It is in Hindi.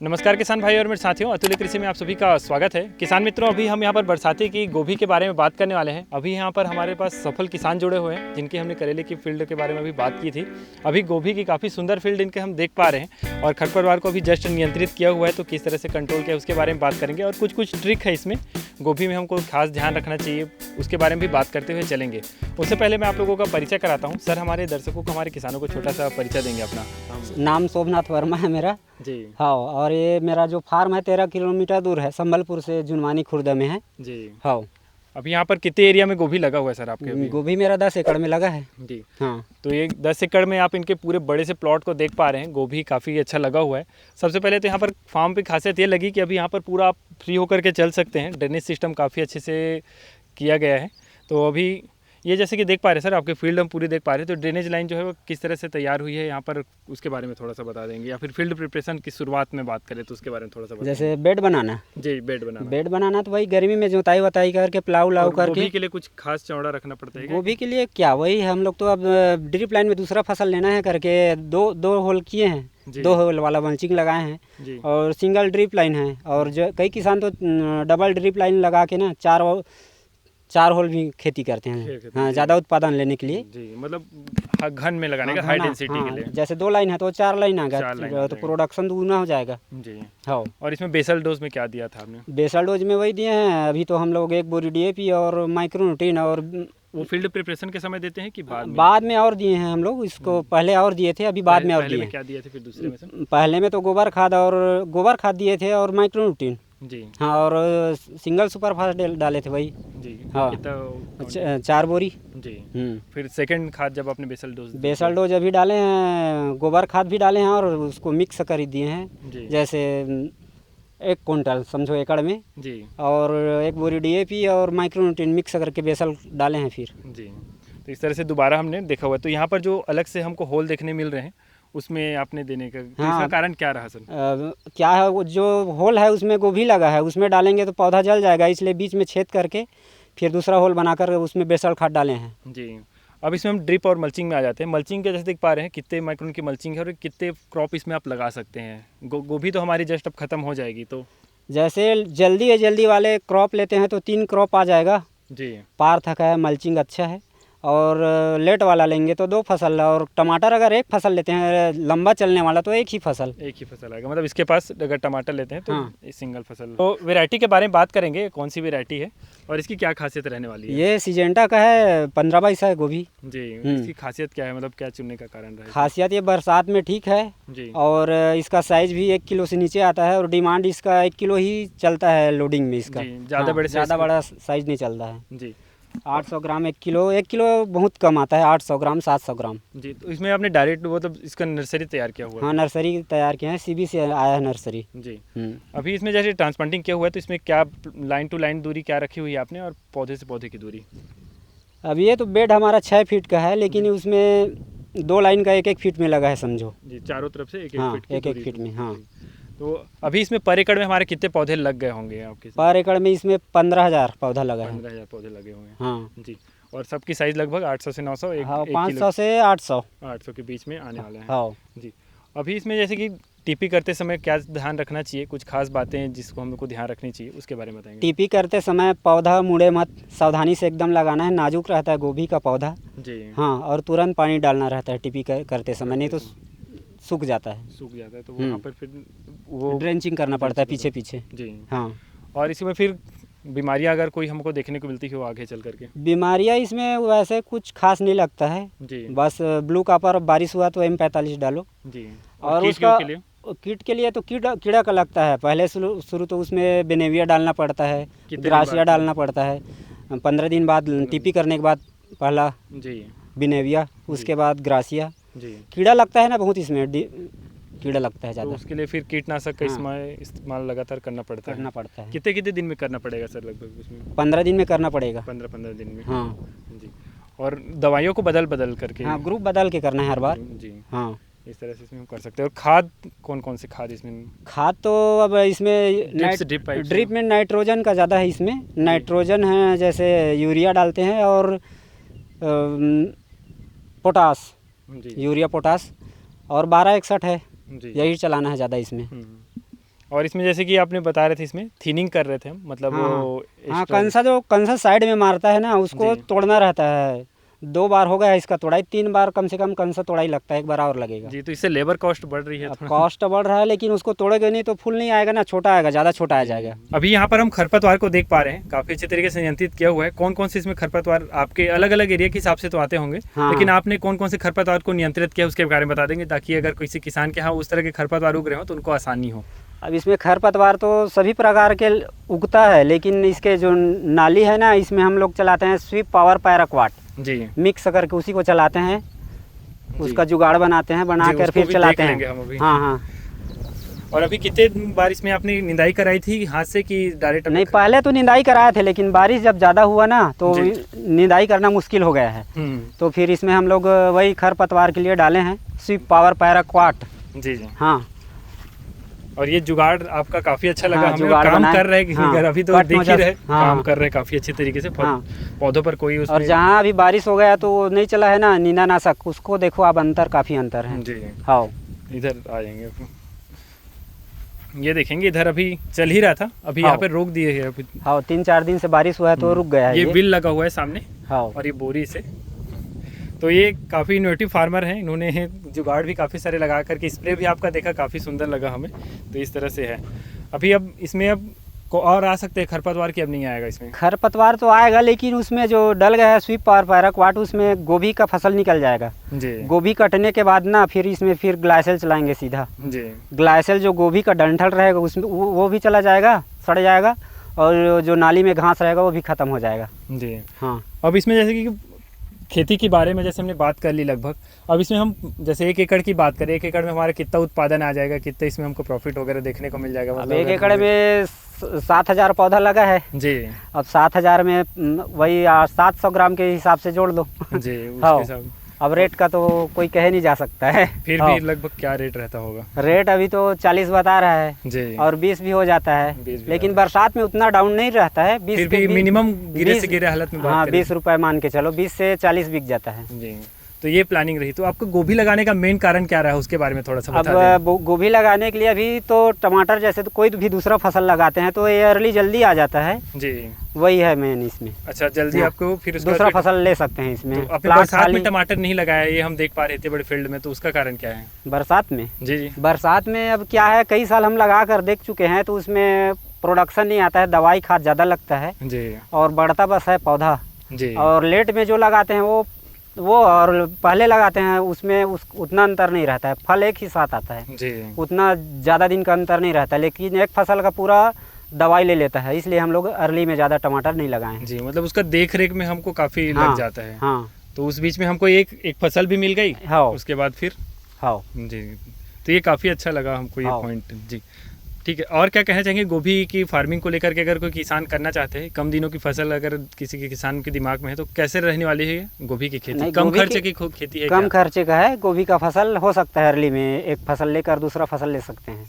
नमस्कार किसान भाई और मेरे साथियों, अतुल्य कृषि में आप सभी का स्वागत है। किसान मित्रों, अभी हम यहाँ पर बरसाती की गोभी के बारे में बात करने वाले हैं। अभी यहाँ पर हमारे पास सफल किसान जुड़े हुए हैं जिनकी हमने करेले की फील्ड के बारे में अभी बात की थी। अभी गोभी की काफ़ी सुंदर फील्ड इनके हम देख पा रहे हैं और खरपतवार को अभी जस्ट नियंत्रित किया हुआ है, तो किस तरह से कंट्रोल किया उसके बारे में बात करेंगे और कुछ ट्रिक है इसमें गोभी में हमको खास ध्यान रखना चाहिए, उसके बारे में भी बात करते हुए चलेंगे। उससे पहले मैं आप लोगों का परिचय कराता हूँ। सर, हमारे दर्शकों को, हमारे किसानों को छोटा सा परिचय देंगे अपना? नाम सोमनाथ वर्मा है मेरा जी। हाँ, और ये मेरा जो फार्म है 13 किलोमीटर दूर है, संबलपुर से जुनवानी खुर्द में है जी। हाँ। अभी यहाँ पर कितने एरिया में गोभी लगा हुआ है सर आपके? अभी गोभी मेरा 10 एकड़ में लगा है जी। हाँ। तो ये 10 एकड़ में आप इनके पूरे बड़े से प्लॉट को देख पा रहे हैं। गोभी काफ़ी अच्छा लगा हुआ है। सबसे पहले तो यहाँ पर फार्म पे खासियत ये लगी कि अभी यहाँ पर पूरा आप फ्री होकर के चल सकते हैं। ड्रेनेज सिस्टम काफ़ी अच्छे से किया गया है। तो अभी ये जैसे कि देख पा रहे हैं सर, आपके फील्ड हम पूरी देख पा रहे हैं। तो ड्रेनेज लाइन जो है वो किस तरह से तैयार हुई है यहाँ पर, उसके बारे में थोड़ा सा बता देंगे, या फिर फील्ड प्रिपरेशन की शुरुआत में बात करें तो उसके बारे में थोड़ा सा बता जैसे बेड बनाना जी। बेड बनाना तो वही गर्मी में जोताई वताई करके प्लाऊ लाऊ करके। गोभी के लिए कुछ खास चौड़ा रखना पड़ता है? गोभी के लिए क्या, वही हम लोग तो अब ड्रिप लाइन में दूसरा फसल लेना है करके दो होल किए हैं, 2 होल वाला मल्चिंग लगाए हैं और सिंगल ड्रिप लाइन है। और जो कई किसान तो डबल ड्रिप लाइन लगा के ना 4 होल भी खेती करते हैं हाँ, ज़्यादा उत्पादन लेने के लिए जी। मतलब घन में लगाने का, हाई डेंसिटी के लिए। जैसे 2 लाइन है तो 4 लाइन आ गया तो प्रोडक्शन दूना हो जाएगा जी हाँ। और इसमें बेसल डोज में क्या दिया था आपने? बेसल डोज में वही दिए हैं अभी तो हम लोग 1 बोरी DAP और माइक्रोन्यूट्रिएंट। और वो फील्ड प्रिपरेशन के समय देते हैं कि बाद में और दिए हैं हम लोग इसको? पहले और दिए थे, अभी बाद में और दिए। क्या दिए थे फिर दूसरे में से? पहले में तो गोबर खाद दिए थे और माइक्रोन्यूट्रिएंट जी हाँ, और सिंगल सुपर फास्फेट डाले थे वही जी हाँ। 4 बोरी जी। फिर सेकंड खाद जब आपने बेसल डोज अभी डाले हैं, गोबर खाद भी डाले हैं और उसको मिक्स कर दिए हैं। जैसे 1 कुंटल समझो एकड़ में जी, और 1 बोरी DAP और माइक्रोन्यूट्रिएंट मिक्स करके बेसल डाले हैं फिर जी। तो इस तरह से दोबारा हमने देखा हुआ है। तो यहाँ पर जो अलग से हमको होल देखने मिल रहे हैं उसमें आपने देने का इसका कारण क्या रहा सर? क्या है, वो जो होल है उसमें गोभी लगा है, उसमें डालेंगे तो पौधा जल जाएगा, इसलिए बीच में छेद करके फिर दूसरा होल बनाकर उसमें बेसल खाद डाले हैं जी। अब इसमें हम ड्रिप और मल्चिंग में आ जाते हैं। मल्चिंग के जैसे देख पा रहे हैं कितने माइक्रोन की मल्चिंग है और कितने क्रॉप इसमें आप लगा सकते हैं। गोभी तो हमारी जस्ट अब ख़त्म हो जाएगी, तो जैसे जल्दी वाले क्रॉप लेते हैं तो 3 क्रॉप आ जाएगा जी। पार तक है, मल्चिंग अच्छा है। और लेट वाला लेंगे तो 2 फसल, और टमाटर अगर 1 फसल लेते हैं लंबा चलने वाला तो एक ही फसल आएगा। मतलब इसके पास अगर टमाटर लेते हैं तो हाँ, सिंगल फसल। तो वैरायटी के बारे में बात करेंगे, कौन सी वैरायटी है और इसकी क्या खासियत रहने वाली है? ये सिजेंटा का है, 15/22 है गोभी जी। इसकी खासियत क्या है, मतलब क्या चुनने का कारण रहा है? खासियत ये बरसात में ठीक है जी। और इसका साइज भी 1 किलो से नीचे आता है और डिमांड इसका 1 किलो ही चलता है लोडिंग में इसका। ज़्यादा बड़ा साइज नहीं चलता है जी। 800 ग्राम 1 किलो बहुत कम आता है, 800 ग्राम 700 ग्राम जी। तो इसमें आपने डायरेक्ट मतलब इसका नर्सरी तैयार किया हुआ है? हाँ, नर्सरी तैयार किया है, CB से आया है नर्सरी जी। अभी इसमें जैसे ट्रांसप्लांटिंग किया हुआ है तो इसमें क्या लाइन टू लाइन दूरी क्या रखी हुई है आपने और पौधे से पौधे की दूरी? अब ये तो बेड हमारा 6 फीट का है, लेकिन उसमें 2 लाइन का 1-1 फीट में लगा है समझो जी। चारों तरफ से 1-1 फीट में हाँ। तो अभी इसमें पर एकड़ में हमारे कितने पौधे लग गए होंगे आपके? पर एकड़ में इसमें 15,000 पौधा लगा है। 15,000 पौधे लगे हुए हैं हाँ जी। और सबकी साइज लगभग 800 से 900 हाँ, 500 से 800 के बीच में आने वाले हैं हाँ जी। अभी इसमें जैसे कि टीपी करते समय क्या ध्यान रखना चाहिए, कुछ खास बातें जिसको हमको ध्यान रखनी चाहिए उसके बारे में बताएंगे? टीपी करते समय पौधा मुड़े मत, सावधानी से एकदम लगाना है, नाजुक रहता है गोभी का पौधा जी हाँ। और तुरंत पानी डालना रहता है टीपी करते समय, नहीं तो सूख जाता है तो वहाँ पर फिर वो ड्रेंचिंग करना पड़ता है पीछे जी हाँ। और इसमें फिर बीमारियां अगर कोई हमको देखने को मिलती हो आगे चल करके? बीमारियां इसमें वैसे कुछ खास नहीं लगता है जी। बस ब्लू कॉपर, बारिश हुआ तो M45 डालो जी। और उसका कीट के लिए तो कीड़ा का लगता है, पहले शुरू तो उसमें बेनेविया डालना पड़ता है, ग्रासिया डालना पड़ता है, 15 दिन बाद टीपी करने के बाद पहला जी बेनेविया, उसके बाद ग्रासिया जी। कीड़ा लगता है ना बहुत, इसमें कीड़ा लगता है ज़्यादा, तो उसके लिए फिर कीटनाशक का इस्तेमाल लगातार करना पड़ता है। कितने दिन में करना पड़ेगा सर लगभग उसमें? 15 दिन में करना पड़ेगा। 15 दिन में हाँ जी। और दवाइयों को बदल करके? हाँ, ग्रुप बदल के करना है हर बार जी हाँ। इस तरह से इसमें हम कर सकते हैं। और खाद कौन से खाद इसमें? खाद तो अब इसमें ड्रिप में नाइट्रोजन का ज़्यादा है, इसमें नाइट्रोजन है, जैसे यूरिया डालते हैं और पोटास, यूरिया पोटास और 1261 है, यही चलाना है ज़्यादा इसमें। और इसमें जैसे कि आपने बता रहे थे इसमें थिनिंग कर रहे थे हम, मतलब वो हाँ कंसा साइड में मारता है ना, उसको तोड़ना रहता है। 2 बार हो गया इसका तोड़ाई, 3 बार कम से कम कंसा तोड़ाई लगता है, 1 बार और लगेगा जी। तो इससे लेबर कॉस्ट बढ़ रही है, कॉस्ट बढ़ रहा है, लेकिन उसको तोड़ेगा नहीं तो फुल नहीं आएगा ना, छोटा आएगा, ज़्यादा छोटा आ जाएगा। अभी यहाँ पर हम खरपतवार को देख पा रहे हैं, काफी अच्छे तरीके से नियंत्रित किया हुआ है। कौन कौन से इसमें खरपतवार आपके अलग अलग एरिया के हिसाब से तो आते होंगे, लेकिन आपने कौन कौन से खरपतवार को नियंत्रित किया उसके बारे में बता देंगे, ताकि अगर किसी किसान के यहाँ उस तरह के खरपतवार उग रहे हो तो उनको आसानी हो। अब इसमें खरपतवार तो सभी प्रकार के उगता है, लेकिन इसके जो नाली है ना, इसमें हम लोग चलाते हैं स्वीप पावर पैराक्वाट जी, मिक्स करके उसी को चलाते हैं, उसका जुगाड़ बनाते हैं, बना कर फिर चलाते हैं। हाँ हाँ। और अभी कितने बार इसमें आपने निंदाई कराई थी हाथ से कि डायरेक्ट? नहीं, पहले तो निंदाई कराए थे, लेकिन बारिश जब ज़्यादा हुआ ना तो निंदाई करना मुश्किल हो गया है, तो फिर इसमें हम लोग वही खरपतवार के लिए डाले हैं स्वीप पावर पैराक्वाट जी जी। हाँ, और ये जुगाड़ आपका काफी अच्छा लगा, हमें काम कर रहे हैं अभी तो देख ही रहे काम कर रहे हैं काफी अच्छे तरीके से पौधों पर कोई उसमें। और जहाँ अभी बारिश हो गया तो नहीं चला है ना नींदानाशक, उसको देखो आप अंतर, काफी अंतर है जी। हाँ, इधर आ जाएंगे, ये देखेंगे इधर अभी चल ही रहा था, अभी यहाँ पे रोक दिए है। हाँ, 3-4 दिन से बारिश हुआ है तो रुक गया है। ये बिल लगा हुआ है सामने, हाँ, और ये बोरी से। तो ये काफ़ी इनोवेटिव फार्मर हैं, इन्होंने जुगाड़ भी काफ़ी सारे लगा करके, स्प्रे भी आपका देखा काफ़ी सुंदर लगा हमें। तो इस तरह से है अभी। अब इसमें अब को और आ सकते हैं खरपतवार की? अब नहीं आएगा इसमें खरपतवार, तो आएगा, लेकिन उसमें जो डल गया है स्वीप पावर पैराक्वाट, उसमें गोभी का फसल निकल जाएगा जी। गोभी कटने के बाद ना फिर इसमें फिर ग्लाइसेल चलाएंगे सीधा जी। ग्लाइसेल जो गोभी का डंठल रहेगा उसमें वो भी चला जाएगा, सड़ जाएगा, और जो नाली में घास रहेगा वो भी खत्म हो जाएगा जी। हाँ, अब इसमें जैसे कि खेती के बारे में जैसे हमने बात कर ली लगभग, अब इसमें हम जैसे 1 एकड़ की बात करें, 1 एकड़ में हमारा कितना उत्पादन आ जाएगा, कितना इसमें हमको प्रॉफिट वगैरह देखने को मिल जाएगा? मतलब 1 एकड़ में 7,000 पौधा लगा है जी। अब 7,000 में वही 700 ग्राम के हिसाब से जोड़ दो जी। हाँ, अब रेट का तो कोई कह नहीं जा सकता है। फिर भी लगभग क्या रेट रहता होगा? रेट अभी तो 40 बता रहा है जी, और 20 भी हो जाता है, लेकिन बरसात में उतना डाउन नहीं रहता है। 20 फिर भी मिनिमम गिरे से गिरे हालत में हाँ 20 रुपए मान के चलो, 20 से 40 बिक जाता है जी। तो ये प्लानिंग रही। तो आपको गोभी लगाने का मेन कारण क्या रहा है, उसके बारे में थोड़ा सा बता दें। अब गोभी लगाने के लिए अभी तो टमाटर जैसे तो कोई भी दूसरा फसल लगाते हैं तो ये अर्ली जल्दी आ जाता है जी, वही है मेन इसमें। अच्छा, जल्दी आपको फिर दूसरा फसल ले सकते हैं इसमें। तो अपने बरसात में टमाटर नहीं लगाया, ये हम देख पा रहे थे बड़े फील्ड में, तो उसका कारण क्या है? बरसात में जी, बरसात में अब क्या है, कई साल हम लगा कर देख चुके हैं, तो उसमें प्रोडक्शन नहीं आता है, दवाई खाद ज़्यादा लगता है जी, और बढ़ता बस है पौधा जी। और लेट में जो लगाते हैं वो और पहले लगाते हैं उसमें उतना अंतर नहीं रहता है, फल एक ही साथ आता है जी, उतना ज़्यादा दिन का अंतर नहीं रहता है, लेकिन एक फसल का पूरा दवाई ले लेता है, इसलिए हम लोग अर्ली में ज़्यादा टमाटर नहीं लगाए जी। मतलब उसका देख रेख में हमको काफ़ी लग जाता है। हाँ, तो उस बीच में हमको एक फसल भी मिल गई। हाँ, उसके बाद फिर हाँ जी, तो ये काफ़ी अच्छा लगा हमको ये पॉइंट जी। ठीक है, और क्या कहना चाहेंगे गोभी की फार्मिंग को लेकर के? अगर कोई किसान करना चाहते हैं, कम दिनों की फसल अगर किसी के किसान के दिमाग में है, तो कैसे रहने वाली है गोभी की खेती? कम खर्चे की खेती है? कम खर्चे का है, गोभी का फसल हो सकता है अर्ली में, एक फसल लेकर दूसरा फसल ले सकते हैं।